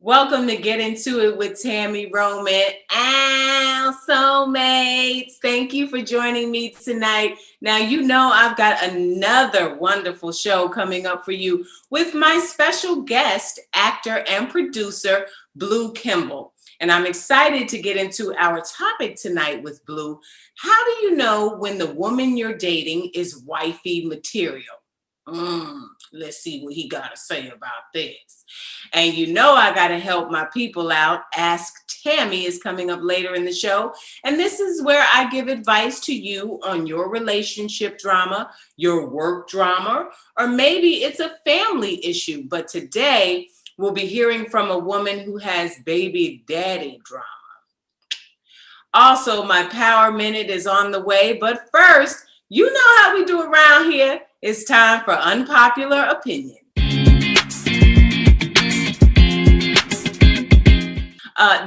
Welcome to Get Into It with Tami Roman. Soulmates. Thank you for joining me tonight. Now, you know I've got another wonderful show coming up for you with my special guest, actor and producer, Blue Kimble. And I'm excited to get into our topic tonight with Blue. How do you know when the woman you're dating is wifey material? Let's see what he got to say about this. And you know I got to help my people out. Ask Tami is coming up later in the show. And this is where I give advice to you on your relationship drama, your work drama, or maybe it's a family issue. But today we'll be hearing from a woman who has baby daddy drama. Also, my Power Minute is on the way. But first, you know how we do around here. It's time for Unpopular Opinion.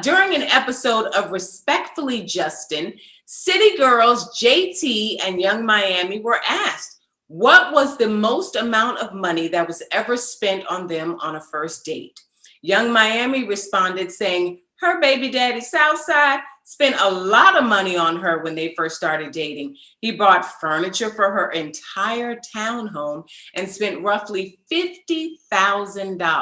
During an episode of Respectfully Justin, City Girls JT and Young Miami were asked, what was the most amount of money that was ever spent on them on a first date? Young Miami responded saying her baby daddy Southside spent a lot of money on her when they first started dating. He bought furniture for her entire townhome and spent roughly $50,000.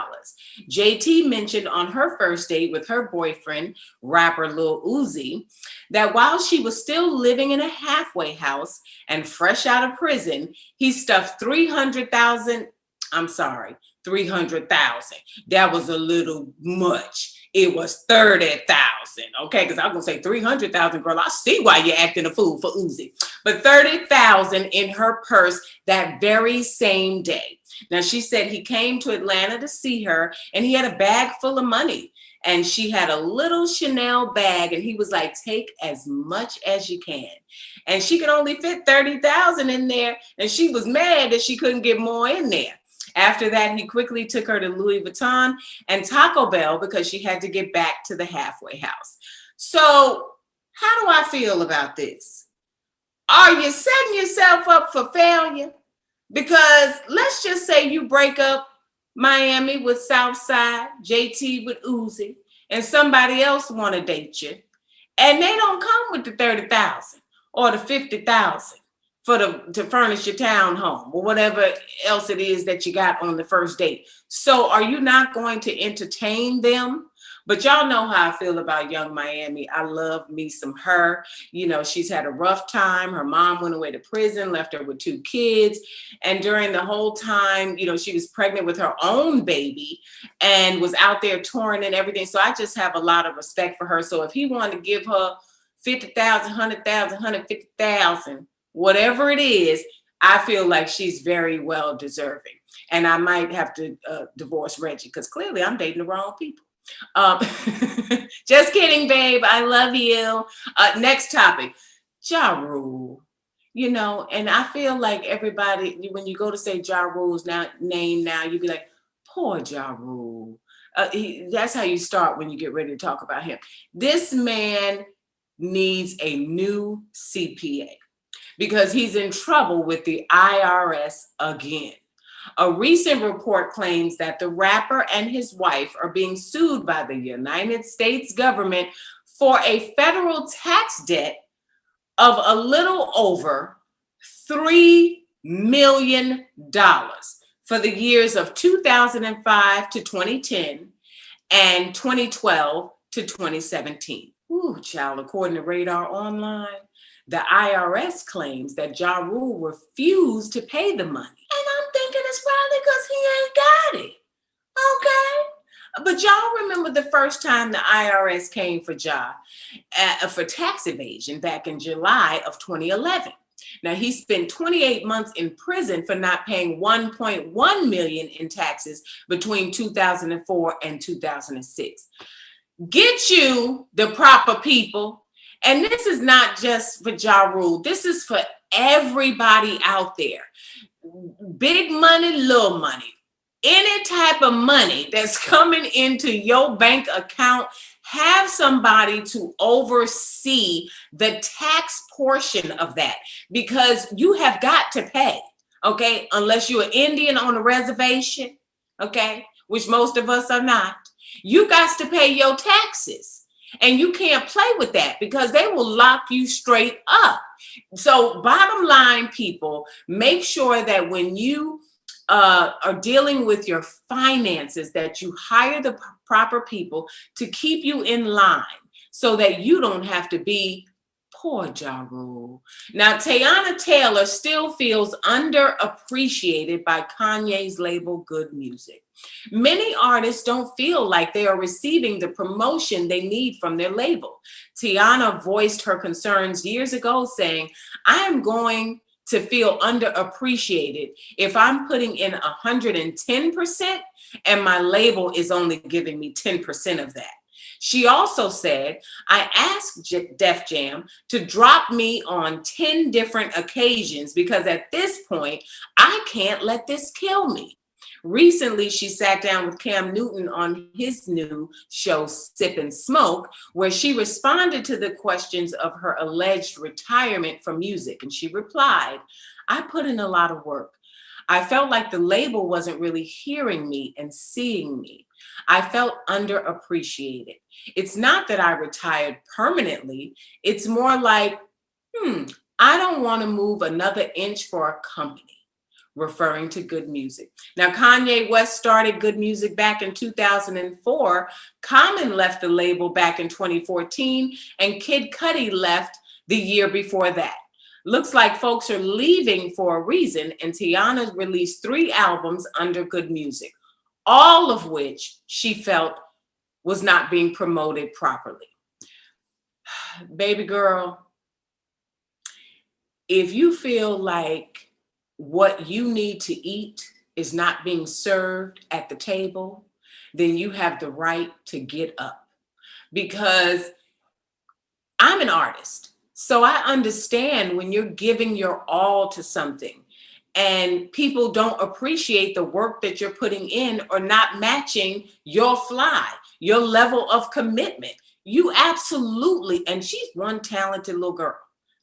JT mentioned on her first date with her boyfriend, rapper Lil Uzi, that while she was still living in a halfway house and fresh out of prison, he stuffed $300,000. That was a little much. It was 30,000, okay? Because I was gonna say 300,000, girl. I see why you're acting a fool for Uzi. But 30,000 in her purse that very same day. Now she said he came to Atlanta to see her, and he had a bag full of money, and she had a little Chanel bag, and he was like, "Take as much as you can." And she could only fit 30,000 in there, and she was mad that she couldn't get more in there. After that, he quickly took her to Louis Vuitton and Taco Bell because she had to get back to the halfway house. So how do I feel about this? Are you setting yourself up for failure? Because let's just say you break up Miami with Southside, JT with Uzi, and somebody else want to date you, and they don't come with the 30,000 or the 50,000. To furnish your townhome or whatever else it is that you got on the first date. So are you not going to entertain them? But y'all know how I feel about Young Miami. I love me some her. You know, she's had a rough time. Her mom went away to prison, left her with 2 kids. And during the whole time, you know, she was pregnant with her own baby and was out there touring and everything. So I just have a lot of respect for her. So if he wanted to give her 50,000, 100,000, 150,000, whatever it is, I feel like she's very well deserving. And I might have to divorce Reggie because clearly I'm dating the wrong people. Just kidding, babe. I love you. Next topic, Ja Rule. You know, and I feel like everybody, when you go to say Ja Rule's name now, you be like, poor Ja Rule. That's how you start when you get ready to talk about him. This man needs a new CPA, because he's in trouble with the IRS again. A recent report claims that the rapper and his wife are being sued by the United States government for a federal tax debt of a little over $3 million for the years of 2005 to 2010 and 2012 to 2017. Ooh, child, according to Radar Online, the IRS claims that Ja Rule refused to pay the money. And I'm thinking it's probably because he ain't got it. Okay. But y'all remember the first time the IRS came for Ja for tax evasion back in July of 2011. Now, he spent 28 months in prison for not paying $1.1 million in taxes between 2004 and 2006. Get you the proper people. And this is not just for Ja Rule. This is for everybody out there. Big money, little money. Any type of money that's coming into your bank account, have somebody to oversee the tax portion of that, because you have got to pay, okay? Unless you're an Indian on a reservation, okay? Which most of us are not. You got to pay your taxes. And you can't play with that because they will lock you straight up. So bottom line, people, make sure that when you are dealing with your finances, that you hire the proper people to keep you in line so that you don't have to be poor Ja Rule. Now, Teyana Taylor still feels underappreciated by Kanye's label Good Music. Many artists don't feel like they are receiving the promotion they need from their label. Teyana voiced her concerns years ago, saying, I am going to feel underappreciated if I'm putting in 110% and my label is only giving me 10% of that. She also said, I asked Def Jam to drop me on 10 different occasions because at this point, I can't let this kill me. Recently, she sat down with Cam Newton on his new show, Sip and Smoke, where she responded to the questions of her alleged retirement from music. And she replied, I put in a lot of work. I felt like the label wasn't really hearing me and seeing me. I felt underappreciated. It's not that I retired permanently. It's more like, I don't want to move another inch for a company, referring to Good Music. Now, Kanye West started Good Music back in 2004. Common left the label back in 2014, and Kid Cudi left the year before that. Looks like folks are leaving for a reason, and Teyana released 3 albums under Good Music, all of which she felt was not being promoted properly. Baby girl, if you feel like what you need to eat is not being served at the table, then you have the right to get up. Because I'm an artist, so I understand when you're giving your all to something and people don't appreciate the work that you're putting in or not matching your fly, your level of commitment. You absolutely, and she's one talented little girl.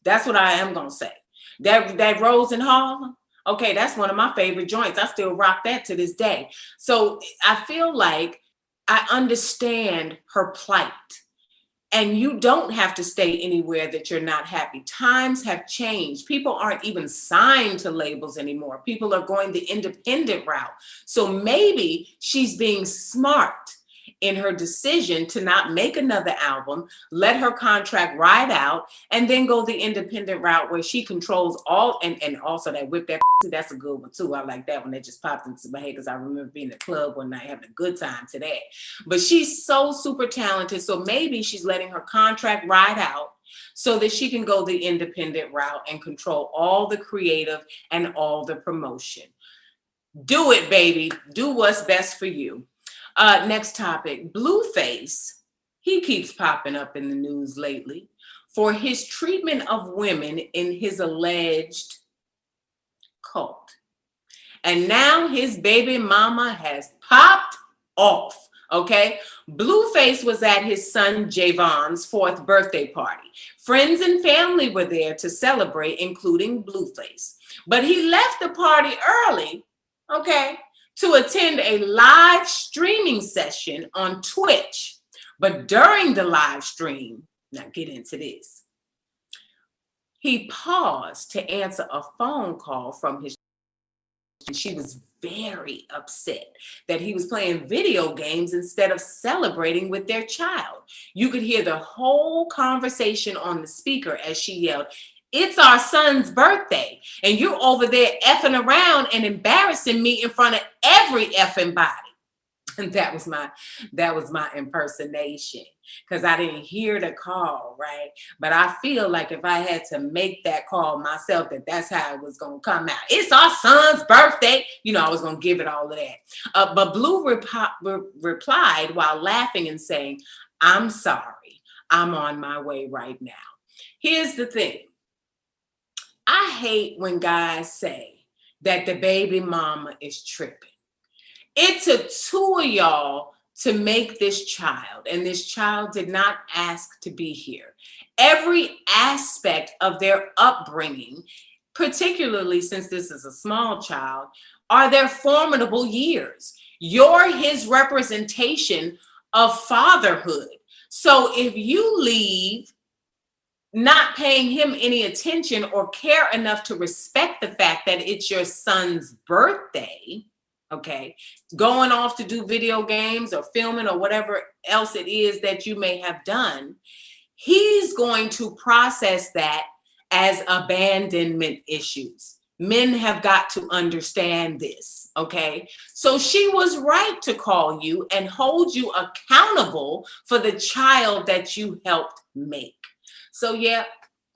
That's what I am gonna say. That Rose in Harlem, okay, that's one of my favorite joints. I still rock that to this day. So I feel like I understand her plight. And you don't have to stay anywhere that you're not happy. Times have changed. People aren't even signed to labels anymore. People are going the independent route. So maybe she's being smart in her decision to not make another album, let her contract ride out, and then go the independent route where she controls all, and also that whip that, that's a good one too. I like that one. That just popped into my head because I remember being in the club one night having a good time today. But she's so super talented. So maybe she's letting her contract ride out so that she can go the independent route and control all the creative and all the promotion. Do it, baby. Do what's best for you. Next topic, Blueface. He keeps popping up in the news lately for his treatment of women in his alleged cult. And now his baby mama has popped off, okay? Blueface was at his son Javon's 4th birthday party. Friends and family were there to celebrate, including Blueface. But he left the party early, okay, to attend a live streaming session on Twitch. But during the live stream, now get into this, he paused to answer a phone call from his. She was very upset that he was playing video games instead of celebrating with their child. You could hear the whole conversation on the speaker as she yelled, "It's our son's birthday, and you're over there effing around and embarrassing me in front of every effing body." And that was my impersonation, because I didn't hear the call, right? But I feel like if I had to make that call myself, that's how it was going to come out. It's our son's birthday. You know, I was going to give it all of that. But Blue replied while laughing and saying, "I'm sorry. I'm on my way right now." Here's the thing. I hate when guys say that the baby mama is tripping. It took 2 of y'all to make this child, and this child did not ask to be here. Every aspect of their upbringing, particularly since this is a small child, are their formidable years. You're his representation of fatherhood. So if you leave not paying him any attention or care enough to respect the fact that it's your son's birthday, okay, going off to do video games or filming or whatever else it is that you may have done, he's going to process that as abandonment issues. Men have got to understand this, okay? So she was right to call you and hold you accountable for the child that you helped make. So yeah,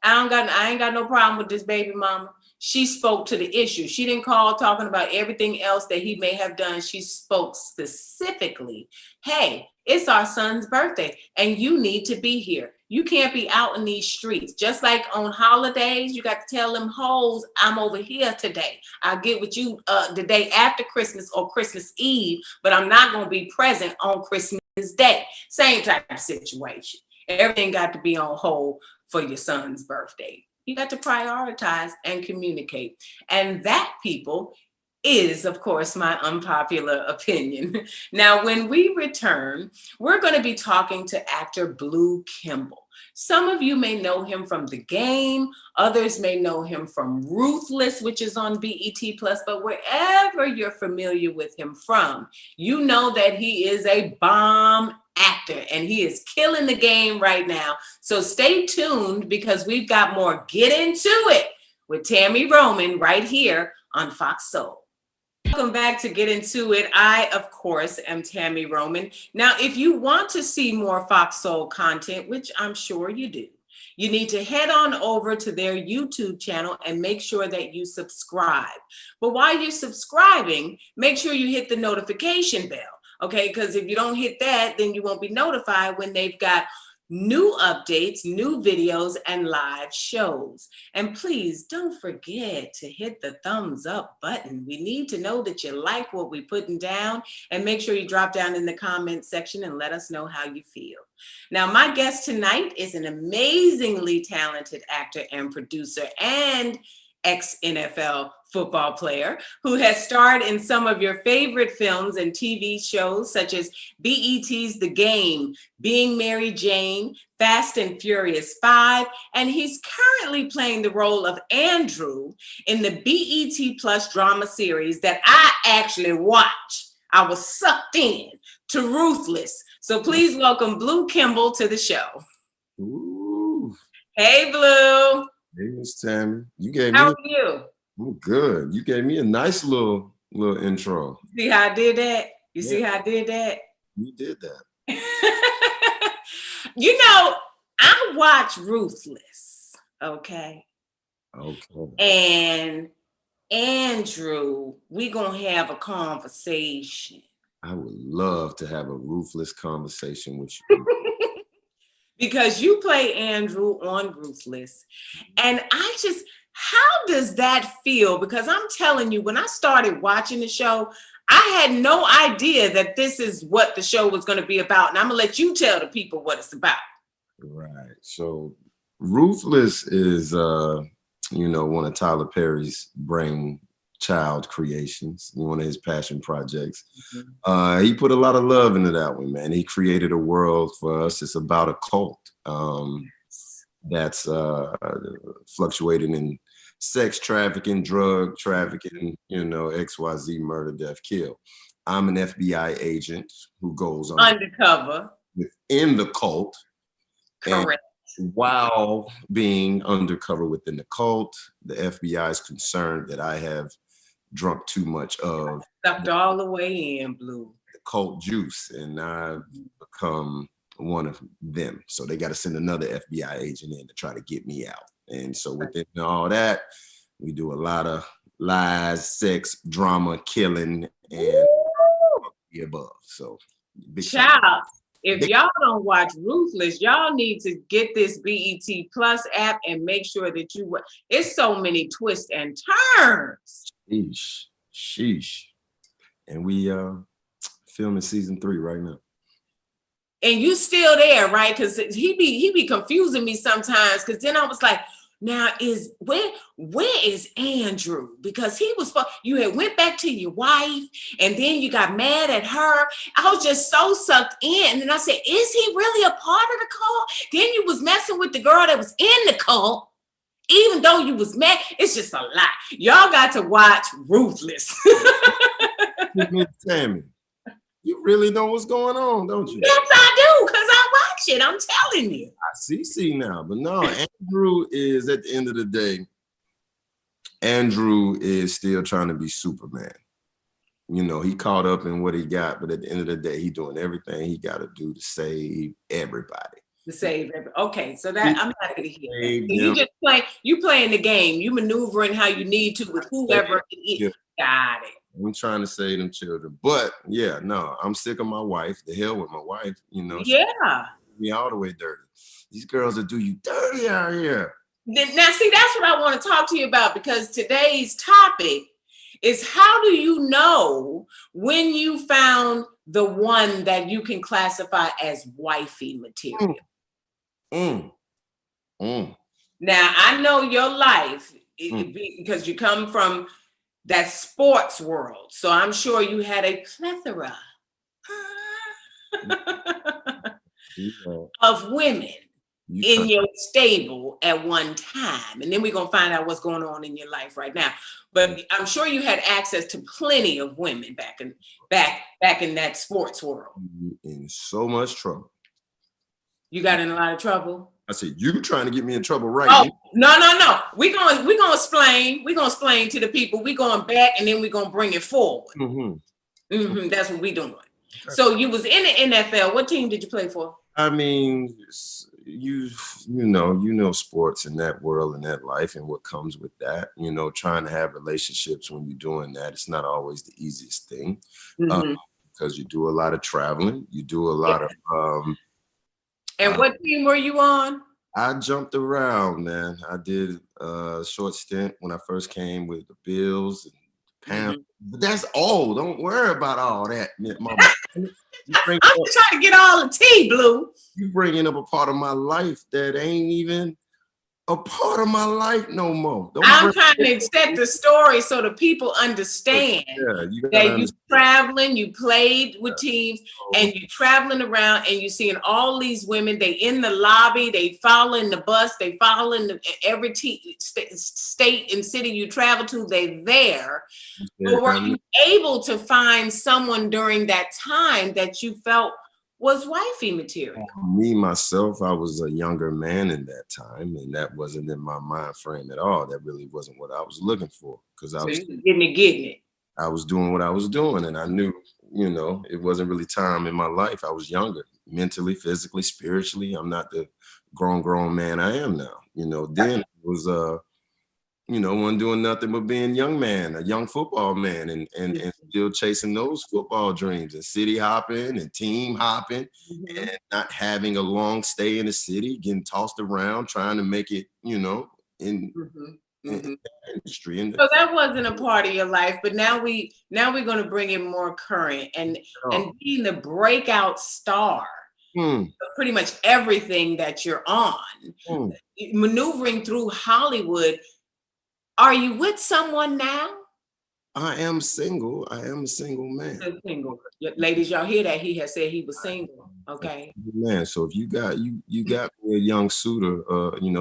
I ain't got no problem with this baby mama. She spoke to the issue. She didn't call talking about everything else that he may have done. She spoke specifically, hey, it's our son's birthday and you need to be here. You can't be out in these streets. Just like on holidays, you got to tell them hoes, I'm over here today. I'll get with you the day after Christmas or Christmas Eve, but I'm not going to be present on Christmas Day. Same type of situation. Everything got to be on hold for your son's birthday. You got to prioritize and communicate. And that, people, is, of course, my unpopular opinion. Now, when we return, we're going to be talking to actor Blue Kimble. Some of you may know him from The Game. Others may know him from Ruthless, which is on BET+. But wherever you're familiar with him from, you know that he is a bomb actor and he is killing the game right now. So stay tuned because we've got more Get Into It with Tami Roman right here on Fox Soul. Welcome back to Get Into It. I, of course, am Tami Roman. Now, if you want to see more Fox Soul content, which I'm sure you do, you need to head on over to their YouTube channel and make sure that you subscribe. But while you're subscribing, make sure you hit the notification bell, okay? Because if you don't hit that, then you won't be notified when they've got new updates, new videos, and live shows. And please don't forget to hit the thumbs up button. We need to know that you like what we're putting down, and make sure you drop down in the comment section and let us know how you feel. Now, my guest tonight is an amazingly talented actor and producer and ex-NFL football player who has starred in some of your favorite films and TV shows such as BET's The Game, Being Mary Jane, Fast and Furious 5, and he's currently playing the role of Andrew in the BET Plus drama series that I actually watch. I was sucked in to Ruthless. So please welcome Blue Kimble to the show. Ooh. Hey, Blue. Hey, Miss Tammy. You gave How me. are you? I'm good. You gave me a nice little intro. See how I did that? You Yeah. see how I did that? You did that. You know, I watch Ruthless, okay? Okay. And Andrew, we gonna have a conversation. I would love to have a ruthless conversation with you. Because you play Andrew on Ruthless. And how does that feel? Because I'm telling you, when I started watching the show, I had no idea that this is what the show was going to be about. And I'm going to let you tell the people what it's about. Right. So Ruthless is, one of Tyler Perry's brainchild creations, one of his passion projects. Mm-hmm. He put a lot of love into that one, man. He created a world for us. It's about a cult that's fluctuating in sex trafficking, drug trafficking, XYZ, murder, death, kill. I'm an FBI agent who goes undercover within the cult. Correct. And while being undercover within the cult, the FBI is concerned that I have drunk too much of sucked all the way in, Blue. The cult juice, and I've become one of them. So they got to send another FBI agent in to try to get me out. And so within all that, we do a lot of lies, sex, drama, killing, and the above. So big child. If y'all don't watch Ruthless, y'all need to get this BET Plus app and make sure that you watch. It's so many twists and turns. Sheesh. And we filming season 3 right now. And you still there, right? Because he be confusing me sometimes. Because then I was like, Now where is Andrew? Because he was you had went back to your wife and then you got mad at her. I was just so sucked in. And then I said, is he really a part of the cult? Then you was messing with the girl that was in the cult, even though you was mad. It's just a lot. Y'all got to watch Ruthless. Tammy, you really know what's going on, don't you? Yes, I do, because I watch it. I'm telling you. I see now. But no, Andrew is, at the end of the day, Andrew is still trying to be Superman. You know, he caught up in what he got, but at the end of the day, he doing everything he got to do to save everybody. To save everybody. Okay, so that I'm happy to hear that. So you playing the game. You maneuvering how you need to with whoever it is. Yeah. Got it. I'm trying to save them children. But yeah, no, I'm sick of my wife. The hell with my wife, you know. Yeah. Me all the way dirty. These girls will do you dirty out here. Now, see, that's what I want to talk to you about, because today's topic is, how do you know when you found the one that you can classify as wifey material? Now, I know your life because you come from that sports world. So I'm sure you had a plethora of women in your stable at one time. And then we're going to find out what's going on in your life right now. But I'm sure you had access to plenty of women back in that sports world. In so much trouble. You got in a lot of trouble? I said, you trying to get me in trouble, right? Oh, no. We're gonna explain. We're gonna explain to the people. We're going back and then we're gonna bring it forward. That's what we're doing. Okay. So you was in the NFL. What team did you play for? I mean, you know sports in that world and that life and what comes with that. You know, trying to have relationships when you're doing that, it's not always the easiest thing, because you do a lot of traveling. You do a lot of And what team were you on? I jumped around, man. I did a short stint when I first came with the Bills and Panthers. But that's all. Don't worry about all that, mama. I'm trying to get all the tea, Blue. You bringing up a part of my life that ain't even a part of my life no more. I'm trying to set the story so the people understand that you traveling, you played with teams, and you traveling around and you seeing all these women. They in the lobby, they following the bus, they following every state and city you travel to. They there. But were you able to find someone during that time that you felt was wifey material? Me, myself, I was a younger man in that time, and that wasn't in my mind frame at all. That really wasn't what I was looking for, because I was getting it. I was doing what I was doing, and I knew, it wasn't really time in my life. I was younger, mentally, physically, spiritually. I'm not the grown man I am now. Then it was wasn't doing nothing but being a young football man, and still chasing those football dreams and city hopping and team hopping and not having a long stay in the city, getting tossed around, trying to make it, in the industry. So that wasn't a part of your life, but now we're going to bring it more current and being the breakout star. Pretty much everything that you're on, maneuvering through Hollywood. Are you with someone now? I am single. I am a single man. Single. Ladies, y'all hear that? He has said he was single. Okay. Man, so if you got me a young suitor,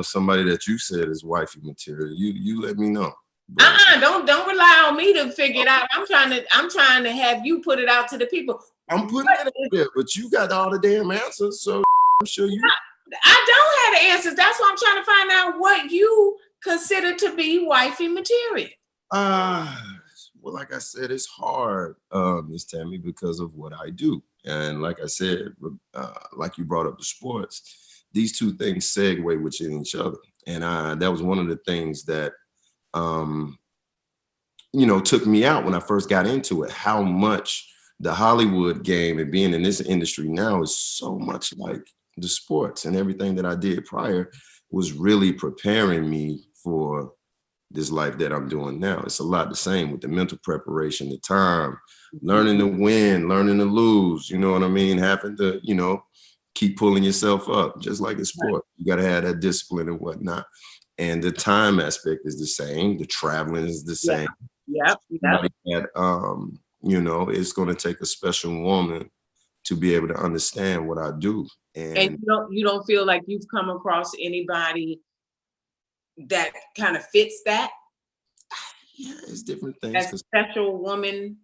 somebody that you said is wifey material, you let me know. Don't rely on me to figure it out. I'm trying to have you put it out to the people. I'm putting it out there, but you got all the damn answers, so I'm sure you. I don't have the answers. That's why I'm trying to find out what you consider to be wifey material. Well, like I said, it's hard, Miss Tammy, because of what I do. And like I said, like you brought up the sports, these two things segue within each other. And that was one of the things that, took me out when I first got into it, how much the Hollywood game and being in this industry now is so much like the sports, and everything that I did prior was really preparing me for this life that I'm doing now. It's a lot the same with the mental preparation, the time, learning to win, learning to lose, you know what I mean? Having to, keep pulling yourself up, just like in sport. You got to have that discipline and whatnot. And the time aspect is the same. The traveling is the same. Yep. That, you know, it's going to take a special woman to be able to understand what I do. And you don't feel like you've come across anybody that kind of fits that? Yeah, it's different things. That special woman.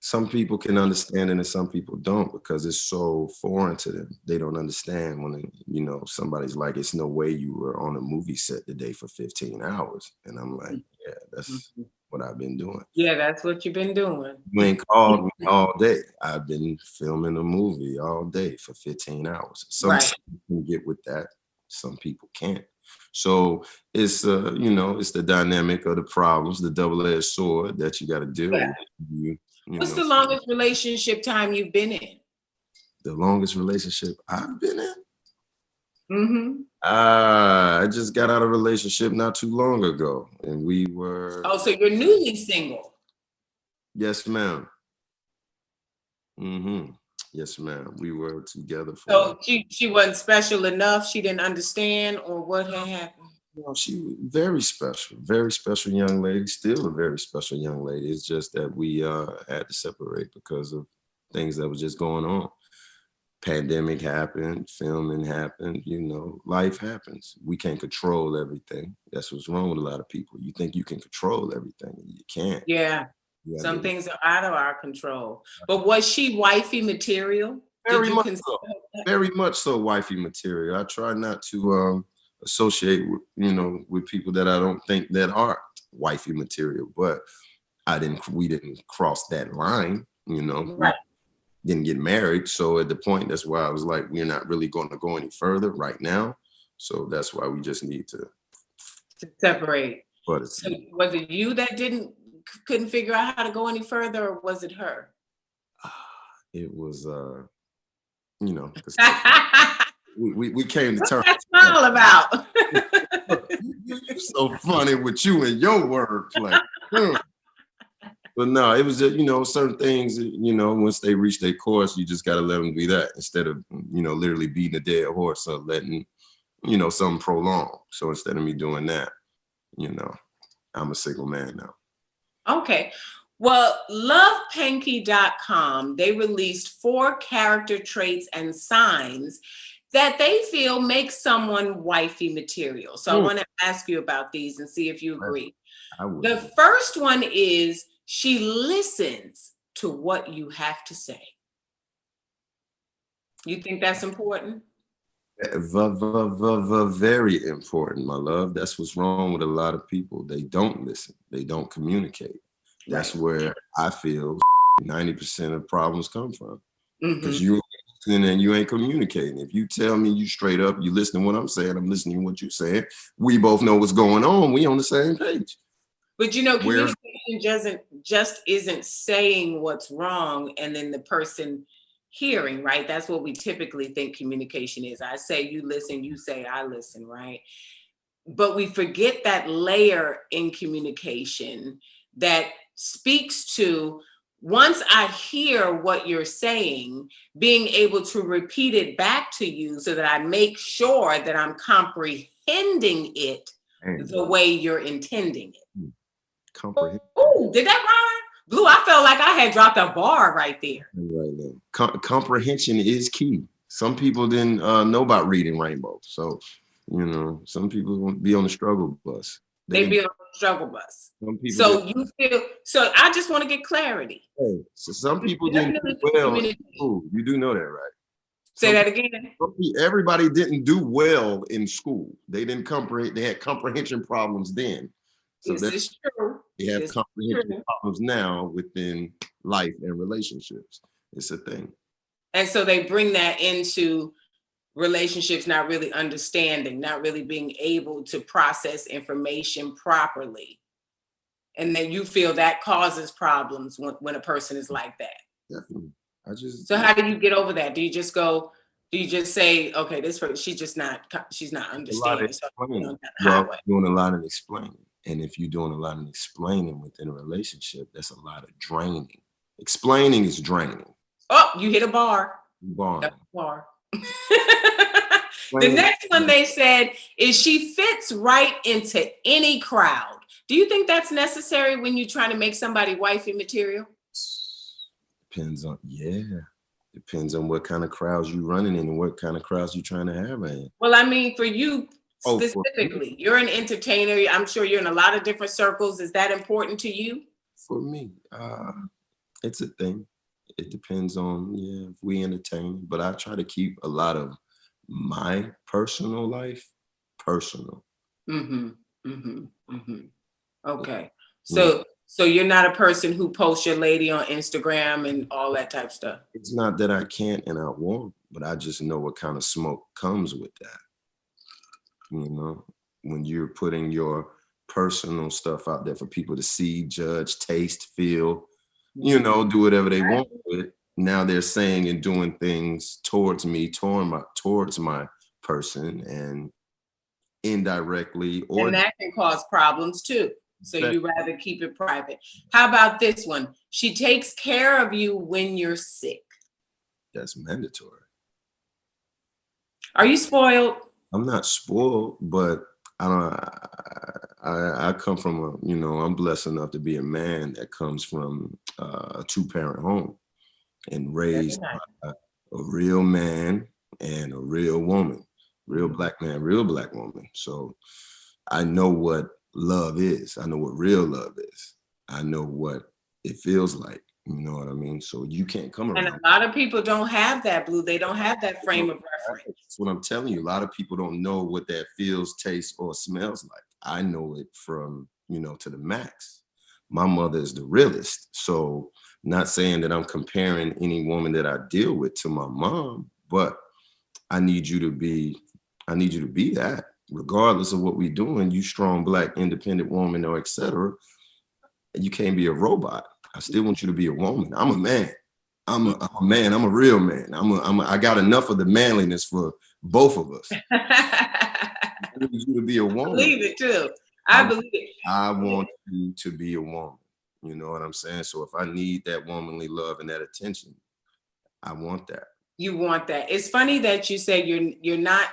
Some people can understand it and some people don't, because it's so foreign to them. They don't understand when, you know, somebody's like, it's no way you were on a movie set today for 15 hours. And I'm like, yeah, that's what I've been doing. Yeah, that's what you've been doing. You ain't called me all day. I've been filming a movie all day for 15 hours. Some people can get with that. Some people can't. So it's, you know, it's the dynamic of the problems, the double-edged sword that you got to deal with. What's the longest relationship time you've been in? The longest relationship I've been in? Mm-hmm. I just got out of a relationship not too long ago, and we were. Oh, so you're newly single? Yes, ma'am. Mm-hmm. Yes, ma'am. We were together for. So she wasn't special enough. She didn't understand, or what had happened? Well, she was very special young lady, still a very special young lady. It's just that we had to separate because of things that was just going on. Pandemic happened, filming happened, you know, life happens. We can't control everything. That's what's wrong with a lot of people. You think you can control everything, you can't. Yeah. Some things are out of our control. But was she wifey material? Very much so wifey material. I try not to associate with, you know, with people that I don't think that are wifey material, but we didn't cross that line, you know. Right. We didn't get married. So at the point, that's why I was like, we're not really going to go any further right now. So that's why we just need to separate. But so was it you that couldn't figure out how to go any further, or was it her? It was, you know, we came to terms. What's that all about? You're so funny with you and your wordplay. But no, it was just, you know, certain things, you know, once they reach their course, you just got to let them be that instead of, you know, literally beating a dead horse or letting, you know, something prolong. So instead of me doing that, you know, I'm a single man now. Okay. Well, lovepanky.com, they released 4 character traits and signs that they feel make someone wifey material. So I want to ask you about these and see if you agree. The first one is she listens to what you have to say. You think that's important? Very important, my love. That's what's wrong with a lot of people. They don't listen. They don't communicate. That's where I feel 90% of problems come from. Because you and you ain't communicating. If you tell me you straight up, you listen to what I'm saying, I'm listening to what you're saying. We both know what's going on. We on the same page. But you know, communication isn't saying what's wrong and then the person hearing, right? That's what we typically think communication is. I say you listen, you say I listen, right? But we forget that layer in communication that speaks to, once I hear what you're saying, being able to repeat it back to you so that I make sure that I'm comprehending it the way you're intending it. Comprehend. Oh, did that rhyme? Blue, I felt like I had dropped a bar right there. Right there. Comprehension is key. Some people didn't know about reading Rainbow. So, you know, some people won't be on the struggle bus. They be on the struggle bus. Some people so you feel, so I just want to get clarity. Hey, so some people didn't do well in school. You do know that, right? Say that again. Everybody didn't do well in school. They didn't comprehend. They had comprehension problems then. So this is true. They have comprehension problems now within life and relationships. It's a thing. And so they bring that into relationships, not really understanding, not really being able to process information properly. And then you feel that causes problems when a person is like that. Definitely. So how do you get over that? Do you just say, okay, this person, she's not understanding. So, doing a lot of explaining. And if you're doing a lot of explaining within a relationship, that's a lot of draining. Explaining is draining. Oh, you hit a bar. Bar. Bar. The next one they said is she fits right into any crowd. Do you think that's necessary when you're trying to make somebody wifey material? Depends on what kind of crowds you running in and what kind of crowds you trying to have in. Well, I mean, for you specifically, you're an entertainer. I'm sure you're in a lot of different circles. Is that important to you? For me, it's a thing. It depends on if we entertain, but I try to keep a lot of my personal life personal. Okay. So you're not a person who posts your lady on Instagram and all that type of stuff. It's not that I can't and I won't, but I just know what kind of smoke comes with that. You know, when you're putting your personal stuff out there for people to see, judge, taste, feel, do whatever they want with it. Now they're saying and doing things towards me, towards my person, and indirectly, and that can cause problems too. So you rather keep it private. How about this one? She takes care of you when you're sick. That's mandatory. Are you spoiled? I'm not spoiled, but I come from I'm blessed enough to be a man that comes from a 2-parent home and raised by a real man and a real woman, real black man, real black woman. So I know what love is. I know what real love is. I know what it feels like. You know what I mean? So you can't come around. And a lot of people don't have that, Blue. They don't have that frame of reference. That's what I'm telling you. A lot of people don't know what that feels, tastes, or smells like. I know it from, to the max. My mother is the realest. So not saying that I'm comparing any woman that I deal with to my mom, but I need you to be that. Regardless of what we're doing, you strong, black, independent woman, or etc. You can't be a robot. I still want you to be a woman. I'm a man. I'm a man. I'm a real man. I got enough of the manliness for both of us. I need you to be a woman. I believe it too. I believe it. I want you to be a woman. You know what I'm saying? So if I need that womanly love and that attention, I want that. You want that. It's funny that you say you're not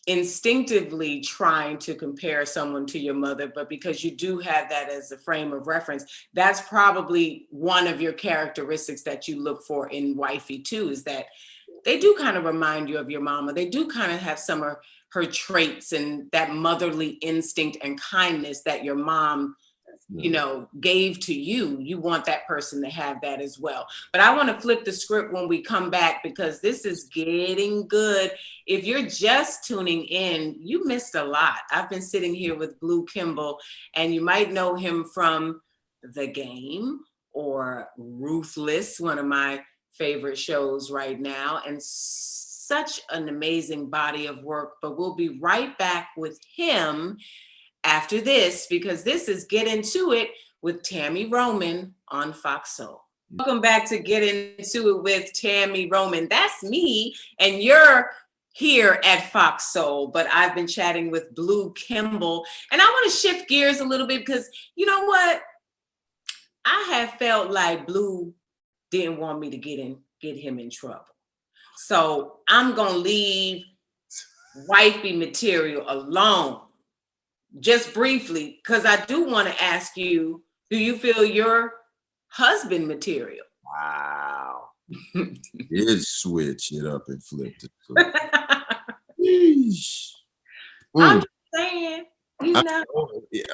instinctively trying to compare someone to your mother, but because you do have that as a frame of reference, that's probably one of your characteristics that you look for in Wifey too, is that they do kind of remind you of your mama. They do kind of have some of her traits and that motherly instinct and kindness that your mom gave to you. You want that person to have that as well. But I want to flip the script when we come back, because this is getting good. If you're just tuning in, you missed a lot. I've been sitting here with Blue Kimble, and you might know him from The Game or Ruthless, one of my favorite shows right now, and such an amazing body of work. But we'll be right back with him after this, because this is Get Into It with Tami Roman on Fox Soul. Welcome back to Get Into It with Tami Roman. That's me, and you're here at Fox Soul, but I've been chatting with Blue Kimble, and I want to shift gears a little bit, because you know what? I have felt like Blue didn't want me to get him in trouble. So I'm gonna leave wifey material alone. Just briefly, because I do want to ask you, do you feel you're husband material? Wow. Did switch it up and flipped it. I'm just saying,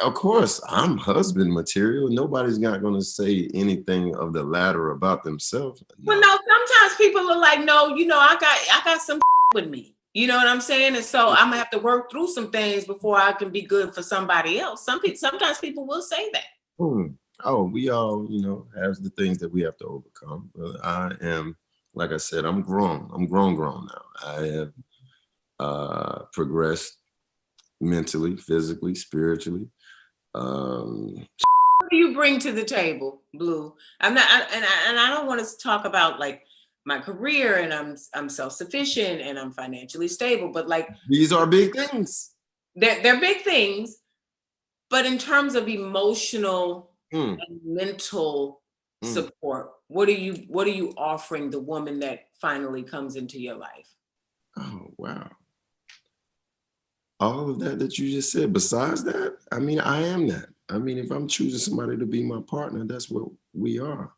of course, I'm husband material. Nobody's not going to say anything of the latter about themselves. No. Well, no, sometimes people are like, no, I got some with me. You know what I'm saying? And so I'm gonna have to work through some things before I can be good for somebody else. Sometimes people will say that. Oh, we all, have the things that we have to overcome. But I am, like I said, I'm grown. I'm grown now. I have progressed mentally, physically, spiritually. What do you bring to the table, Blue? And I don't want to talk about like my career, and I'm self-sufficient and I'm financially stable, but like these are big things. They're big things, but in terms of emotional and mental support, what are you offering the woman that finally comes into your life? Oh wow. All of that you just said. Besides that, I mean, I am that. I mean, if I'm choosing somebody to be my partner, that's what we are.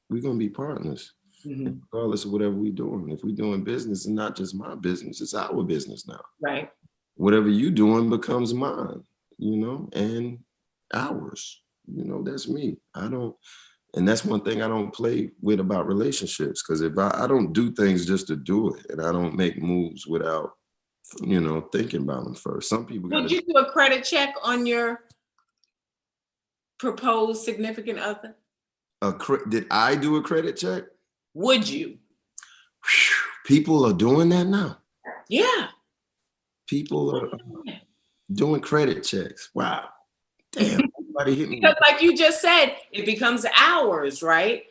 We're gonna be partners, regardless of whatever we're doing. If we're doing business, and not just my business, it's our business now. Right. Whatever you're doing becomes mine, and ours. That's me. And that's one thing I don't play with about relationships. Because if I don't do things just to do it, and I don't make moves without, thinking about them first. Some people Would you do a credit check on your proposed significant other? Did I do a credit check? Would you? People are doing that now. Yeah. People are doing credit checks. Wow. Damn. Everybody hit me. Because like you just said, it becomes ours, right?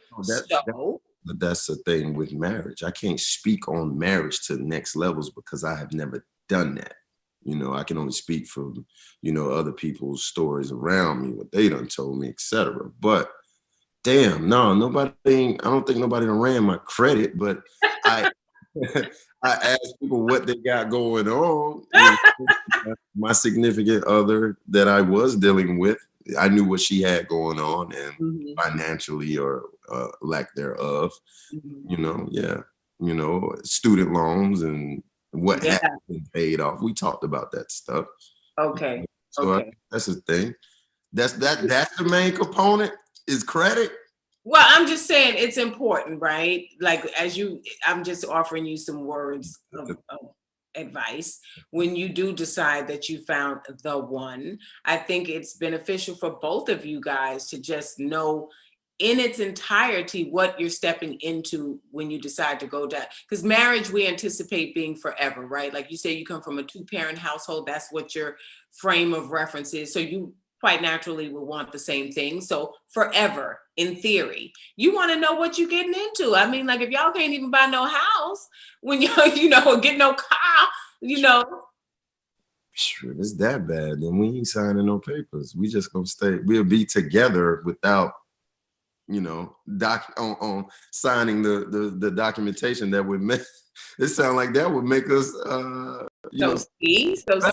But that's the thing with marriage. I can't speak on marriage to the next levels because I have never done that. I can only speak from, other people's stories around me, what they done told me, etc. But damn, no, I don't think nobody done ran my credit, but I asked people what they got going on. My significant other that I was dealing with, I knew what she had going on, and financially or lack thereof, student loans and what had been paid off. We talked about that stuff. Okay. So that's the thing. That's the main component is credit. Well, I'm just saying it's important, right? Like I'm just offering you some words of advice. When you do decide that you found the one, I think it's beneficial for both of you guys to just know in its entirety what you're stepping into when you decide to go down. Because marriage, we anticipate being forever, right? Like you say, you come from a 2-parent household. That's what your frame of reference is. So you quite naturally will want the same thing. So forever, in theory, you want to know what you're getting into. I mean, like if y'all can't even buy no house when get no car, Sure, if it's that bad, then we ain't signing no papers. We just gonna stay. We'll be together without, on signing the documentation that would make. It sounds like that would make us. See, there's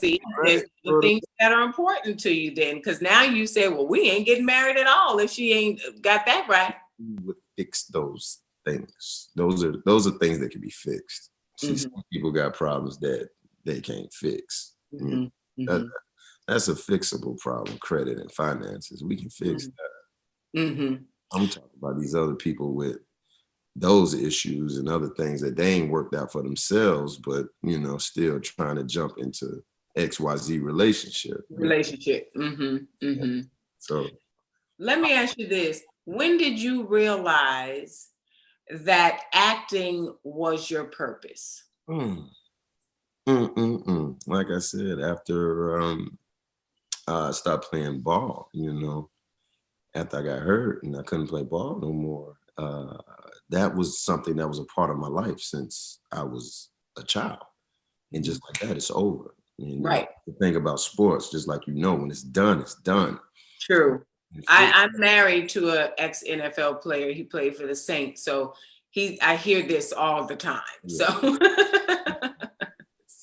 the things that are important to you then, because now you say, well, we ain't getting married at all if she ain't got that right. We would fix those things. Those are things that can be fixed. See, some people got problems that they can't fix. That's a fixable problem. Credit and finances, we can fix that. I'm talking about these other people with those issues and other things that they ain't worked out for themselves, but still trying to jump into XYZ relationship. So let me ask you this. When did you realize that acting was your purpose? Like I said, after I stopped playing ball, after I got hurt and I couldn't play ball no more, that was something that was a part of my life since I was a child. And just like that, it's over. And, right. The thing about sports, just like when it's done, it's done. True. I'm married to an ex-NFL player. He played for the Saints. So I hear this all the time. Yeah. So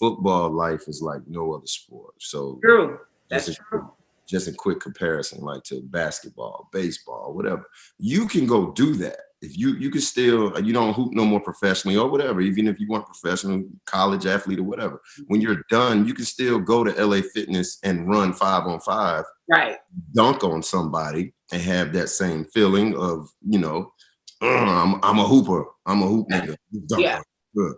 football life is like no other sport. So true. That's true. Just a quick comparison, like to basketball, baseball, whatever. You can go do that. If you can still, you don't hoop no more professionally or whatever, even if you weren't professional, college athlete or whatever. When you're done, you can still go to LA Fitness and run 5-on-5, right? Dunk on somebody and have that same feeling of, I'm a hooper. I'm a hoop nigga. Yeah. Good.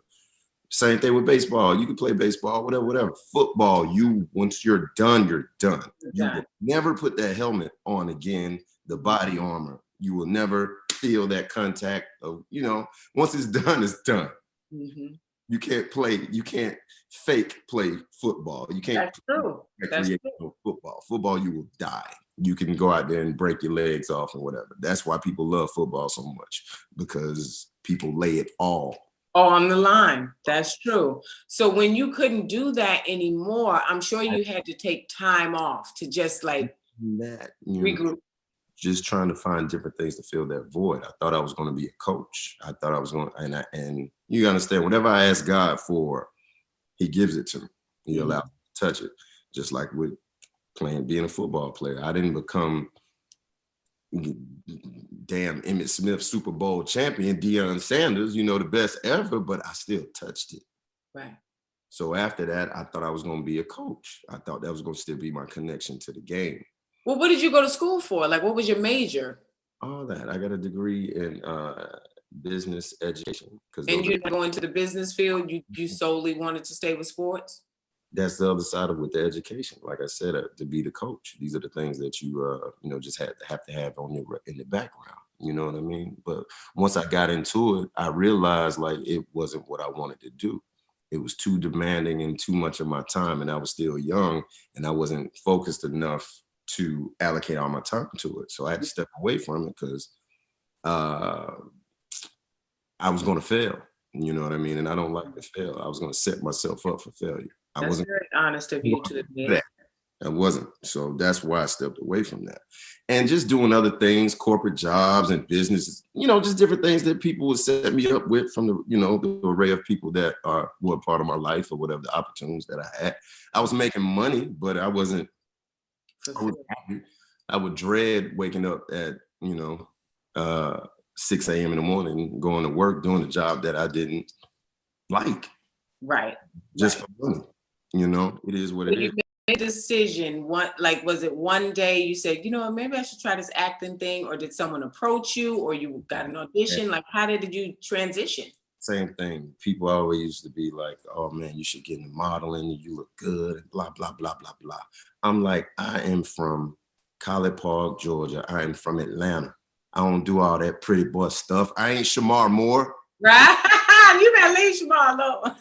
Same thing with baseball. You can play baseball, whatever. Football, once you're done, you're done. You will never put that helmet on again, the body armor. You will never feel that contact of, once it's done, it's done. You can't fake play football. You can't play football. Football, you will die. You can go out there and break your legs off and whatever. That's why people love football so much, because people lay it all on the line. That's true. So when you couldn't do that anymore, I'm sure you had to take time off to just regroup. Just trying to find different things to fill that void. I thought I was going to be a coach. I thought I was going to, and you understand, whatever I ask God for, He gives it to me. He allows me touch it. Just like with being a football player. I didn't become damn Emmitt Smith Super Bowl champion, Deion Sanders, the best ever, but I still touched it. Right. So after that, I thought I was going to be a coach. I thought that was going to still be my connection to the game. Well, what did you go to school for? Like, what was your major? All that. I got a degree in business education. And you're going to the business field? You solely wanted to stay with sports? That's the other side of with the education. Like I said, to be the coach, these are the things that you just have to have on in the background. You know what I mean? But once I got into it, I realized like it wasn't what I wanted to do. It was too demanding and too much of my time, and I was still young, and I wasn't focused enough to allocate all my time to it. So I had to step away from it because I was going to fail. You know what I mean? And I don't like to fail. I was going to set myself up for failure. I wasn't very honest of you to admit. I wasn't. So that's why I stepped away from that. And just doing other things, corporate jobs and businesses, just different things that people would set me up with from the array of people that were part of my life or whatever the opportunities that I had. I was making money, but I wasn't happy. I would dread waking up at, 6 a.m. in the morning, going to work, doing a job that I didn't like. Right. Just for money. It is what it is. A decision, was it one day you said, maybe I should try this acting thing, or did someone approach you, or you got an audition? Yeah. Like, how did you transition? Same thing. People always used to be like, oh man, you should get into modeling, you look good, and blah, blah, blah, blah, blah. I'm like, I am from College Park, Georgia. I am from Atlanta. I don't do all that pretty boy stuff. I ain't Shamar Moore. Right? You better leave Shamar alone.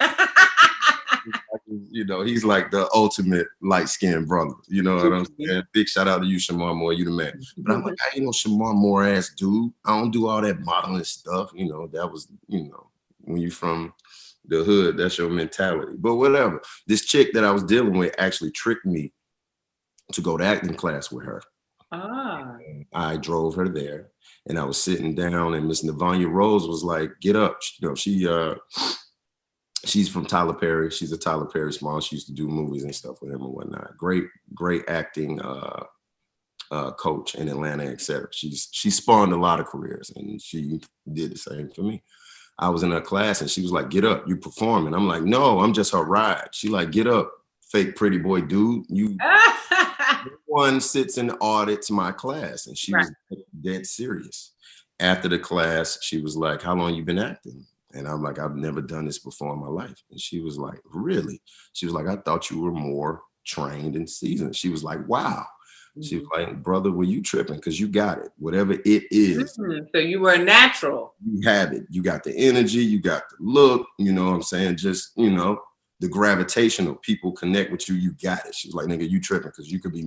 He's like the ultimate light-skinned brother. You know what I'm saying? Big shout out to you, Shamar Moore. You the man. But I'm like, I ain't no Shamar Moore ass dude. I don't do all that modeling stuff. That was, when you from the hood, that's your mentality. But whatever. This chick that I was dealing with actually tricked me to go to acting class with her. I drove her there, and I was sitting down, and Miss Navanya Rose was like, "Get up." She's from Tyler Perry. She's a Tyler Perry small. She used to do movies and stuff with him and whatnot. Great acting coach in Atlanta, etc. She spawned a lot of careers, and she did the same for me. I was in her class, and she was like, "Get up, you performing." I'm like, "No, I'm just her ride." She like, "Get up, fake pretty boy dude. You one sits and audits my class," and she was dead serious. After the class, she was like, "How long you been acting?" And I'm like, "I've never done this before in my life." And she was like, "Really?" She was like, "I thought you were more trained and seasoned." She was like, "Wow." She was like, "Brother, were you tripping? Because you got it. Whatever it is." So you were a natural. You have it. You got the energy. You got the look. You know what I'm saying? Just, the gravitational people connect with you. You got it. She was like, "Nigga, you tripping because you could be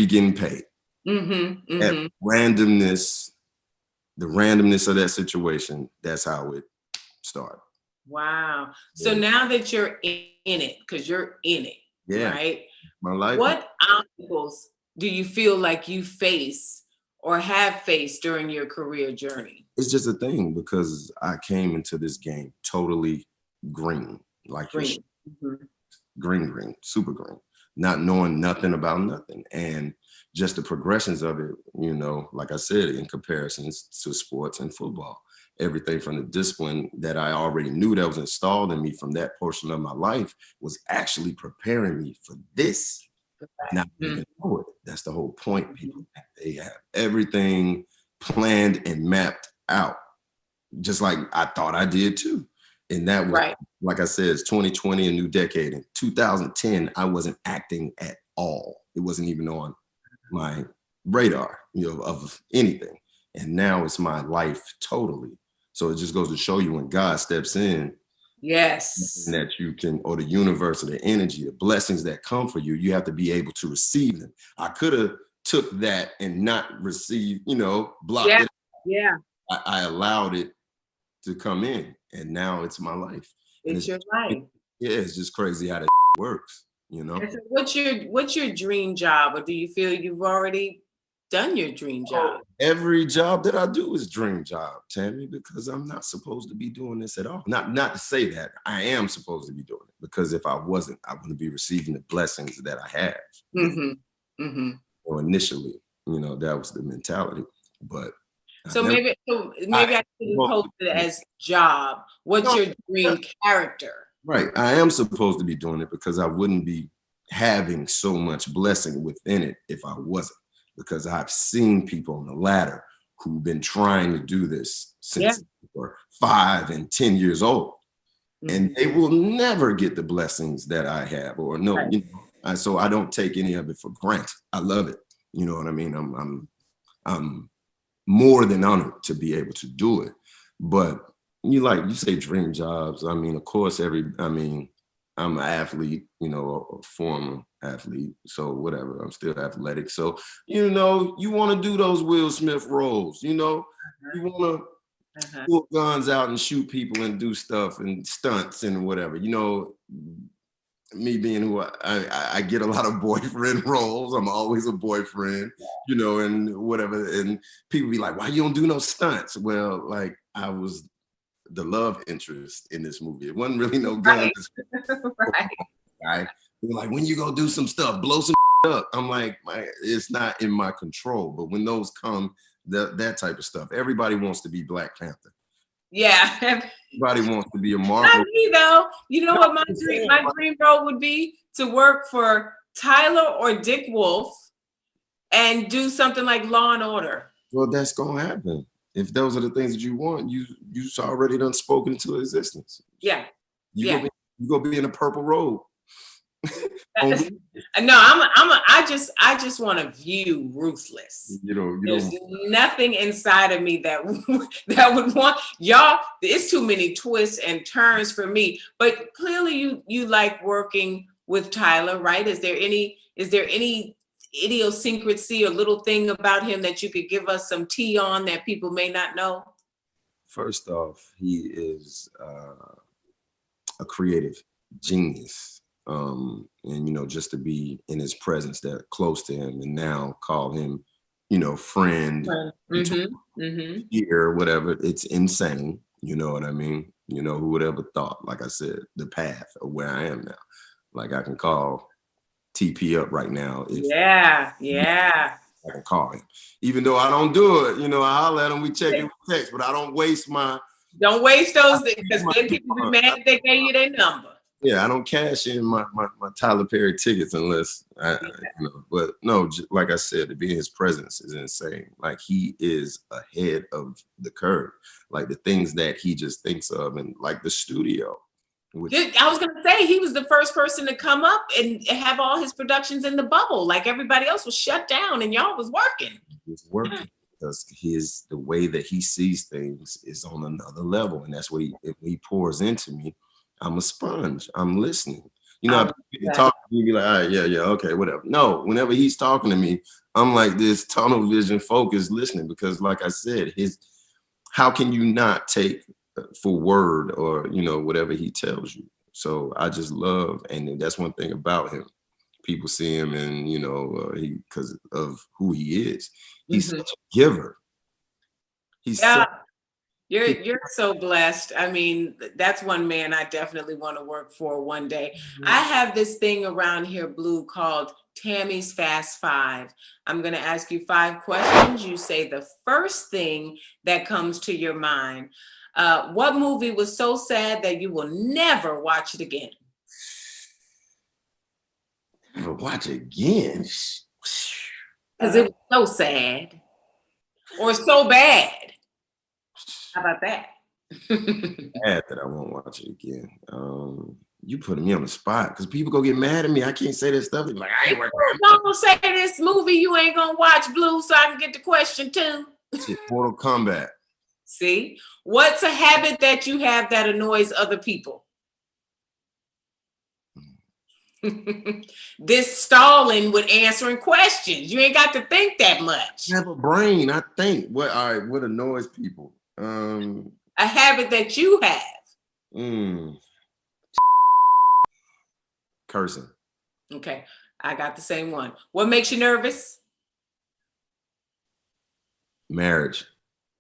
getting paid." That randomness, the randomness of that situation, that's how it started. Wow. So now that you're in it, because you're in it, right? My life. What obstacles do you feel like you face or have faced during your career journey? It's just a thing because I came into this game totally green, like green, green, super green, not knowing nothing about nothing. And just the progressions of it, like I said, in comparisons to sports and football, everything from the discipline that I already knew that was installed in me from that portion of my life was actually preparing me for this. Not even know it. That's the whole point. People, they have everything planned and mapped out, just like I thought I did too. And that was, like I said, it's 2020, a new decade. In 2010, I wasn't acting at all. It wasn't even on my radar, of anything. And now it's my life totally. So it just goes to show you when God steps in, that you can, or the universe or the energy, the blessings that come for you, you have to be able to receive them. I could have took that and not receive, blocked it. Yeah. I allowed it to come in, and now it's my life. It's your life. It's just crazy how that works, And so what's your dream job, or do you feel you've already done your dream job? Every job that I do is dream job, Tammy, because I'm not supposed to be doing this at all. Not to say that I am supposed to be doing it, because if I wasn't, I wouldn't be receiving the blessings that I have. Mm-hmm. Mm-hmm. Or initially, that was the mentality. But maybe I should post it as job. What's your dream character? Right. I am supposed to be doing it because I wouldn't be having so much blessing within it if I wasn't. Because I've seen people on the ladder who've been trying to do this since they were 5 and 10 years old. Mm-hmm. And they will never get the blessings that I have, or no, right. So I don't take any of it for granted. I love it. You know what I mean? I'm more than honored to be able to do it. But you say dream jobs. I mean, of course, I'm an athlete, a former athlete. So whatever, I'm still athletic. So, you want to do those Will Smith roles, you want to pull guns out and shoot people and do stuff and stunts and whatever, me being who I get a lot of boyfriend roles. I'm always a boyfriend, and whatever. And people be like, why you don't do no stunts? Well, like I was the love interest in this movie. It wasn't really no guns. Right. They're like, when you gonna do some stuff, blow some up. I'm like, it's not in my control. But when those come, that type of stuff, everybody wants to be Black Panther. Yeah. Everybody wants to be a Marvel. Not me though. You know what my dream role would be? To work for Tyler or Dick Wolf and do something like Law and Order. Well, that's gonna happen. If those are the things that you want, you already done spoken into existence. Yeah. You gonna be in a purple robe. No, I just want to view Ruthless. There's nothing inside of me that would want y'all. It's too many twists and turns for me. But clearly, you like working with Tyler, right? Is there any idiosyncrasy or little thing about him that you could give us some tea on that people may not know? First off, he is a creative genius. And just to be in his presence, that close to him, and now call him, friend, here, whatever. It's insane. You know what I mean? Who would ever thought? Like I said, the path of where I am now. Like I can call TP up right now. Yeah. I can call him, even though I don't do it. I'll let him. We check it with text, but I don't waste those because then people be mad if they gave you their number. Yeah, I don't cash in my Tyler Perry tickets unless but no, like I said, to be in his presence is insane. Like he is ahead of the curve. Like the things that he just thinks of, and like the studio. I was gonna say he was the first person to come up and have all his productions in the bubble. Like everybody else was shut down, and y'all was working. He was working because the way that he sees things is on another level, and that's what he pours into me. I'm a sponge. I'm listening. People talk to me, be like, all right, yeah, okay, whatever. No, whenever he's talking to me, I'm like this tunnel vision focused listening, because like I said, how can you not take for word or, whatever he tells you? So I just love, and that's one thing about him. People see him and, because of who he is. He's such a giver. You're so blessed. I mean, that's one man I definitely want to work for one day. Mm-hmm. I have this thing around here, Blue, called Tammy's Fast Five. I'm going to ask you 5 questions. You say the first thing that comes to your mind. What movie was so sad that you will never watch it again? Never watch it again? Because it was so sad or so bad. How about that? Bad that I won't watch it again. You putting me on the spot because people go get mad at me. I can't say this stuff. Like, I ain't working. Don't say this movie you ain't gonna watch, Blue, so I can get the question too. Mortal Kombat. See, what's a habit that you have that annoys other people? This stalling with answering questions. You ain't got to think that much. I have a brain. I think. What annoys people? A habit that you have. Cursing. Okay, I got the same one. What makes you nervous? Marriage.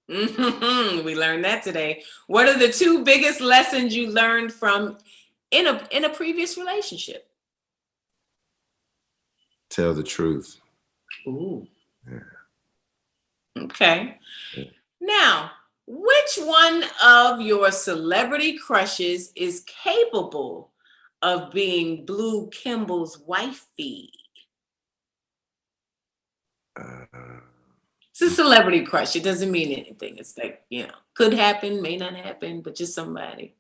We learned that today. What are the 2 biggest lessons you learned from in a previous relationship? Tell the truth. Ooh. Yeah. Okay. Yeah. Now, which one of your celebrity crushes is capable of being Blue Kimble's wifey? It's a celebrity crush. It doesn't mean anything. It's like, could happen, may not happen, but just somebody.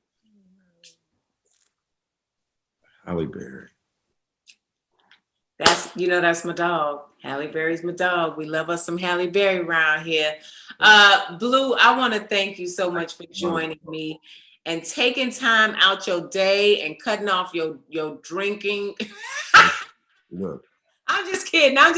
Halle Berry. That's my dog. Halle Berry's my dog. We love us some Halle Berry around here. Blue, I want to thank you so much for joining me and taking time out your day and cutting off your drinking. Look. I'm just kidding. But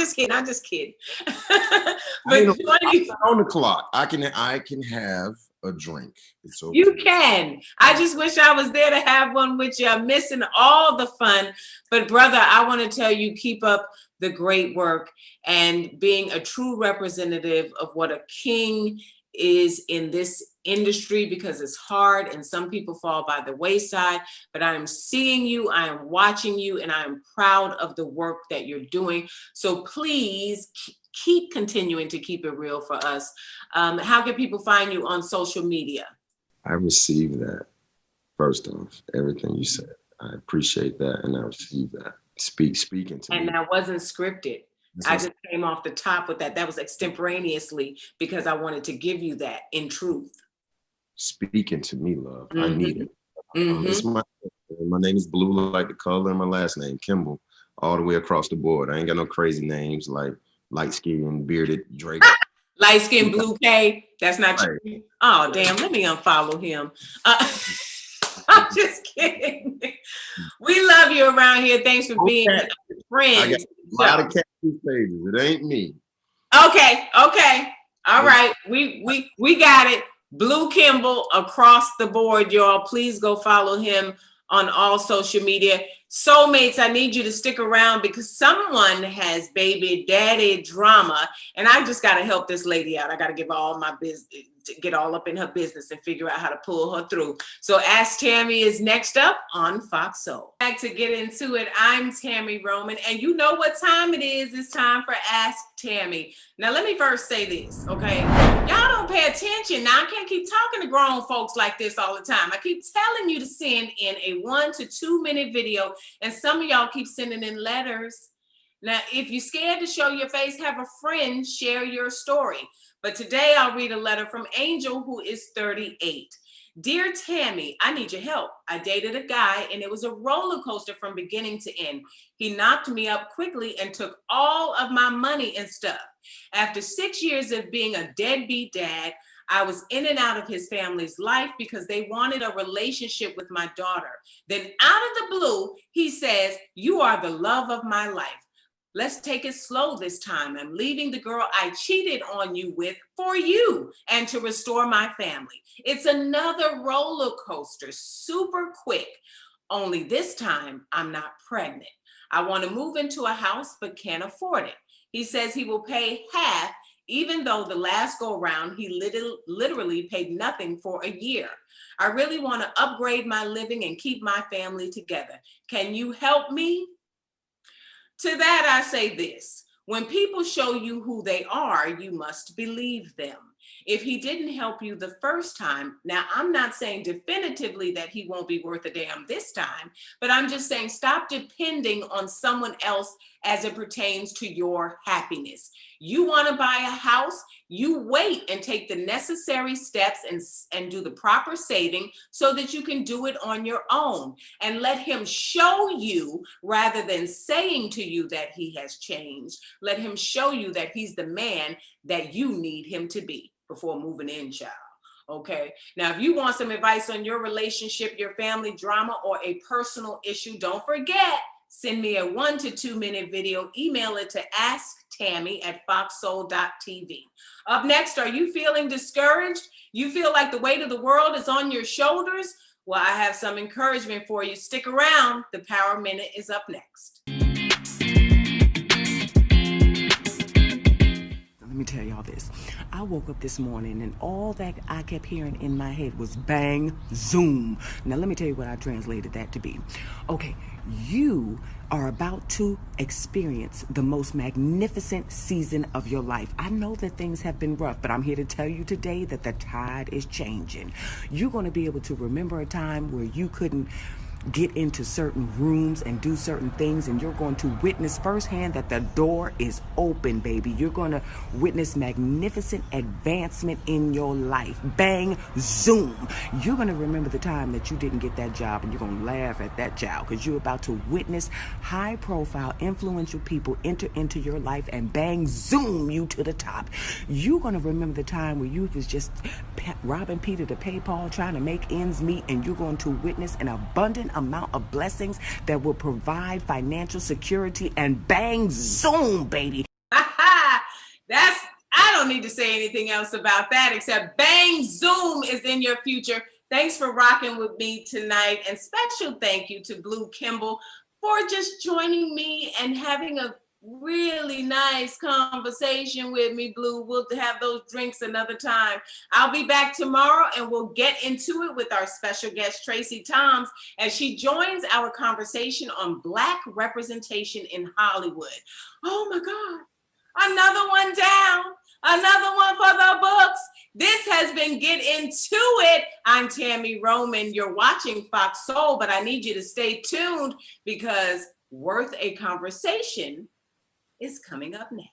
on the clock, I can have a drink. It's okay. You can. I just wish I was there to have one with you. I'm missing all the fun. But brother, I want to tell you, keep up the great work and being a true representative of what a king is in this industry, because it's hard and some people fall by the wayside. But I am seeing you, I am watching you, and I am proud of the work that you're doing. So please keep continuing to keep it real for us. How can people find you on social media? I received that. First off, everything you said, I appreciate that, and I received that. Speaking to me. And that wasn't scripted. I just came off the top with that. That was extemporaneously because I wanted to give you that in truth. Speaking to me, love. I need it. My name is Blue, like the color, and my last name, Kimball, all the way across the board. I ain't got no crazy names like light-skinned, bearded Drake. Light-skinned Blue K. That's not true. Oh, damn. Let me unfollow him. I'm just kidding. We love you around here. Thanks for being a friend. I got a lot of catfish pages. It ain't me. Okay. All right. We got it. Blue Kimble across the board, y'all. Please go follow him on all social media. Soulmates, I need you to stick around because someone has baby daddy drama, and I just got to help this lady out. I got to give her all my business, get all up in her business and figure out how to pull her through. So Ask Tami is next up on Fox Soul. Back to get into it. I'm Tami Roman, and you know what time it is. It's time for Ask Tami. Now, let me first say this, okay? Y'all don't pay attention. Now, I can't keep talking to grown folks like this all the time. I keep telling you to send in a 1 to 2 minute video, and some of y'all keep sending in letters. Now, if you're scared to show your face, have a friend share your story. But today I'll read a letter from Angel, who is 38. Dear Tammy, I need your help. I dated a guy and it was a roller coaster from beginning to end. He knocked me up quickly and took all of my money and stuff. After 6 years of being a deadbeat dad, I was in and out of his family's life because they wanted a relationship with my daughter. Then out of the blue, he says, "You are the love of my life. Let's take it slow this time. I'm leaving the girl I cheated on you with for you and to restore my family." It's another roller coaster, super quick. Only this time, I'm not pregnant. I want to move into a house, but can't afford it. He says he will pay half, even though the last go around, he literally paid nothing for a year. I really want to upgrade my living and keep my family together. Can you help me? To that, I say this: when people show you who they are, you must believe them. If he didn't help you the first time, now I'm not saying definitively that he won't be worth a damn this time, but I'm just saying stop depending on someone else as it pertains to your happiness. You want to buy a house, you wait and take the necessary steps and do the proper saving so that you can do it on your own, and let him show you, rather than saying to you that he has changed, let him show you that he's the man that you need him to be before moving in, child. Okay. Now, if you want some advice on your relationship, your family drama, or a personal issue, don't forget, send me a 1 to 2 minute video. Email it to asktami@foxsoul.tv. Up next, are you feeling discouraged? You feel like the weight of the world is on your shoulders? Well, I have some encouragement for you. Stick around. The Power Minute is up next. Let me Let me tell y'all this. I woke up this morning and all that I kept hearing in my head was bang, zoom. Now let me tell you what I translated that to be. Okay, you are about to experience the most magnificent season of your life. I know that things have been rough, but I'm here to tell you today that the tide is changing. You're going to be able to remember a time where you couldn't get into certain rooms and do certain things, and you're going to witness firsthand that the door is open, baby. You're going to witness magnificent advancement in your life. Bang, zoom. You're going to remember the time that you didn't get that job, and you're going to laugh at that child because you're about to witness high profile, influential people enter into your life and bang, zoom you to the top. You're going to remember the time where you was just robbing Peter to pay Paul, trying to make ends meet, and you're going to witness an abundant amount of blessings that will provide financial security, and bang, zoom, baby. I don't need to say anything else about that except bang, zoom is in your future. Thanks for rocking with me tonight, and special thank you to Blue Kimble for just joining me and having a really nice conversation with me, Blue. We'll have those drinks another time. I'll be back tomorrow and we'll get into it with our special guest, Tracy Toms, as she joins our conversation on Black representation in Hollywood. Oh my God, another one down, another one for the books. This has been Get Into It. I'm Tami Roman. You're watching Fox Soul, but I need you to stay tuned because Worth a Conversation is coming up next.